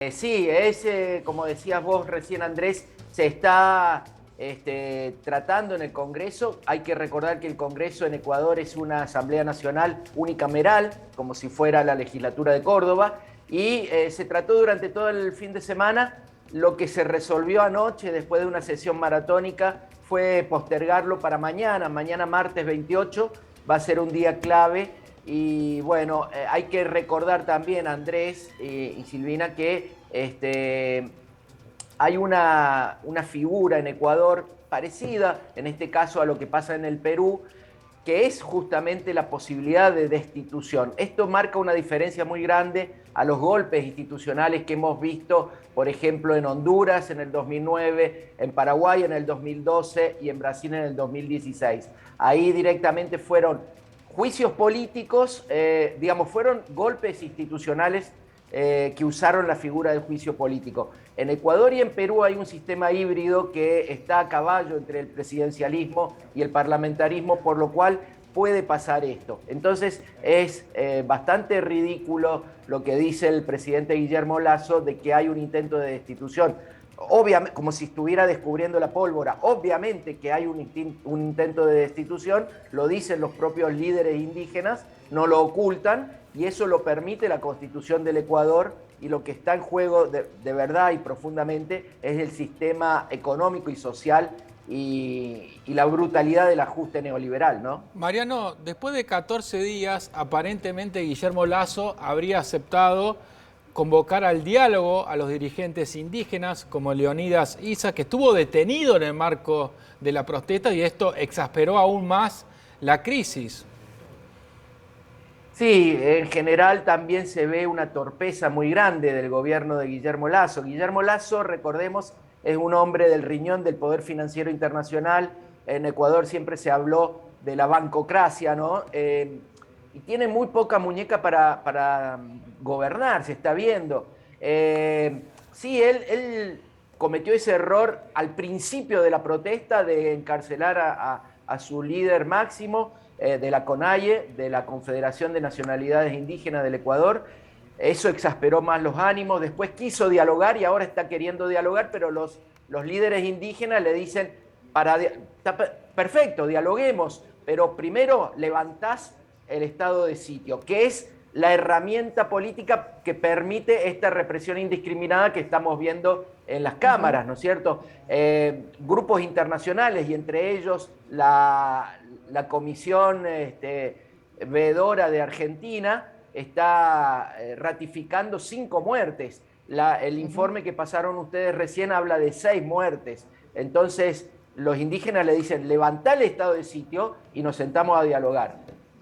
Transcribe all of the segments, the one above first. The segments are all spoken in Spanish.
Sí, como decías vos recién, Andrés, se está tratando en el Congreso. Hay que recordar que el Congreso en Ecuador es una Asamblea Nacional unicameral, como si fuera la legislatura de Córdoba, y se trató durante todo el fin de semana. Lo que se resolvió anoche, después de una sesión maratónica, fue postergarlo para mañana. Mañana, martes 28, va a ser un día clave. Y bueno, hay que recordar también, Andrés y Silvina, que hay una figura en Ecuador parecida, en este caso a lo que pasa en el Perú, que es justamente la posibilidad de destitución. Esto marca una diferencia muy grande a los golpes institucionales que hemos visto, por ejemplo, en Honduras en el 2009, en Paraguay en el 2012 y en Brasil en el 2016. Ahí directamente fueron juicios políticos, digamos, fueron golpes institucionales que usaron la figura del juicio político. En Ecuador y en Perú hay un sistema híbrido que está a caballo entre el presidencialismo y el parlamentarismo, por lo cual puede pasar esto. Entonces es bastante ridículo lo que dice el presidente Guillermo Lasso de que hay un intento de destitución. Obviamente, como si estuviera descubriendo la pólvora. Obviamente que hay un intento de destitución, lo dicen los propios líderes indígenas, no lo ocultan, y eso lo permite la Constitución del Ecuador, y lo que está en juego de verdad y profundamente es el sistema económico y social y la brutalidad del ajuste neoliberal, ¿no? Mariano, después de 14 días, aparentemente Guillermo Lasso habría aceptado convocar al diálogo a los dirigentes indígenas como Leonidas Issa, que estuvo detenido en el marco de la protesta, y esto exasperó aún más la crisis. Sí, en general también se ve una torpeza muy grande del gobierno de Guillermo Lasso. Guillermo Lasso, recordemos, es un hombre del riñón del poder financiero internacional. En Ecuador siempre se habló de la bancocracia, ¿no? Y tiene muy poca muñeca para gobernar, se está viendo. Sí, él cometió ese error al principio de la protesta de encarcelar a su líder máximo de la CONAIE, de la Confederación de Nacionalidades Indígenas del Ecuador. Eso exasperó más los ánimos. Después quiso dialogar y ahora está queriendo dialogar, pero los líderes indígenas le dicen, está perfecto, dialoguemos, pero primero levantás el estado de sitio, que es la herramienta política que permite esta represión indiscriminada que estamos viendo en las cámaras, ¿no es cierto? Grupos internacionales y entre ellos la Comisión Veedora de Argentina está ratificando 5 muertes. El informe que pasaron ustedes recién habla de 6 muertes. Entonces, los indígenas le dicen, levantá el estado de sitio y nos sentamos a dialogar.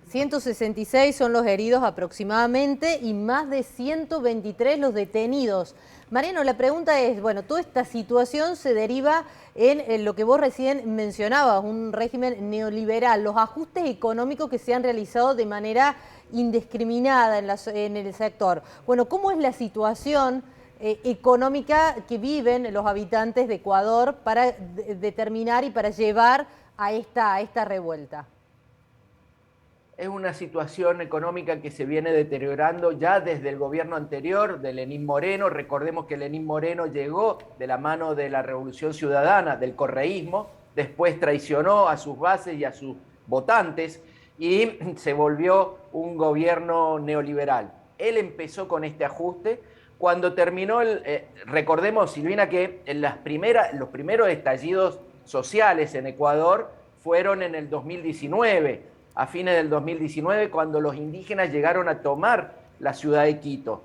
166 son los heridos aproximadamente y más de 123 los detenidos. Mariano, la pregunta es, bueno, toda esta situación se deriva en lo que vos recién mencionabas, un régimen neoliberal, los ajustes económicos que se han realizado de manera indiscriminada en el sector. Bueno, ¿cómo es la situación económica que viven los habitantes de Ecuador para determinar y para llevar a esta revuelta? Es una situación económica que se viene deteriorando ya desde el gobierno anterior de Lenín Moreno. Recordemos que Lenín Moreno llegó de la mano de la Revolución Ciudadana, del correísmo, después traicionó a sus bases y a sus votantes y se volvió un gobierno neoliberal. Él empezó con este ajuste. Cuando terminó, recordemos, Silvina, que en los primeros estallidos sociales en Ecuador fueron en el 2019, a fines del 2019, cuando los indígenas llegaron a tomar la ciudad de Quito.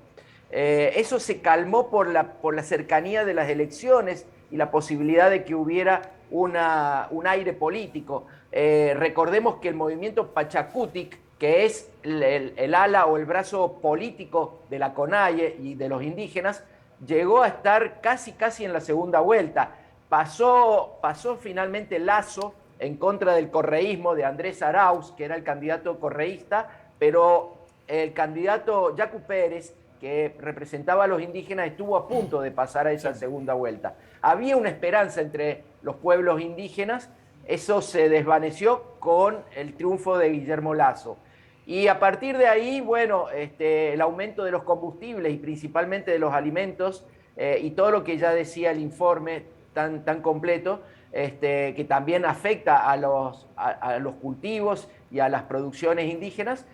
Eso se calmó por la cercanía de las elecciones y la posibilidad de que hubiera un aire político. Recordemos que el movimiento Pachacutic, que es el ala o el brazo político de la CONAIE y de los indígenas, llegó a estar casi en la segunda vuelta. Pasó finalmente Lasso en contra del correísmo de Andrés Arauz, que era el candidato correísta, pero el candidato Yacu Pérez, que representaba a los indígenas, estuvo a punto de pasar a esa segunda vuelta. Había una esperanza entre los pueblos indígenas, eso se desvaneció con el triunfo de Guillermo Lasso. Y a partir de ahí, bueno, el aumento de los combustibles y principalmente de los alimentos y todo lo que ya decía el informe tan completo, que también afecta a los cultivos y a las producciones indígenas,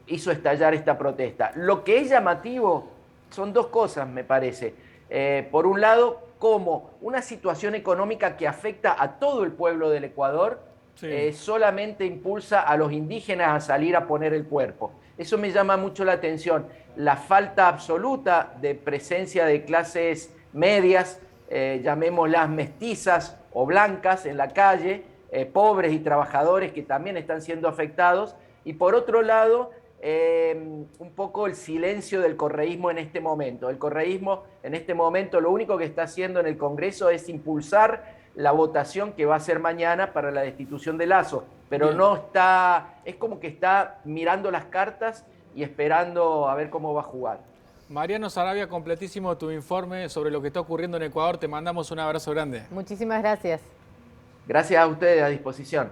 hizo estallar esta protesta. Lo que es llamativo son dos cosas, me parece. Por un lado, como una situación económica que afecta a todo el pueblo del Ecuador, Sí. solamente impulsa a los indígenas a salir a poner el cuerpo. Eso me llama mucho la atención. La falta absoluta de presencia de clases medias, llamémoslas mestizas o blancas en la calle, pobres y trabajadores que también están siendo afectados. Y por otro lado, un poco el silencio del correísmo en este momento. El correísmo en este momento lo único que está haciendo en el Congreso es impulsar la votación que va a ser mañana para la destitución de Lasso, pero Bien. no está, es como que está mirando las cartas y esperando a ver cómo va a jugar. Mariano Sarabia, completísimo tu informe sobre lo que está ocurriendo en Ecuador. Te mandamos un abrazo grande. Muchísimas gracias. Gracias a ustedes, a disposición.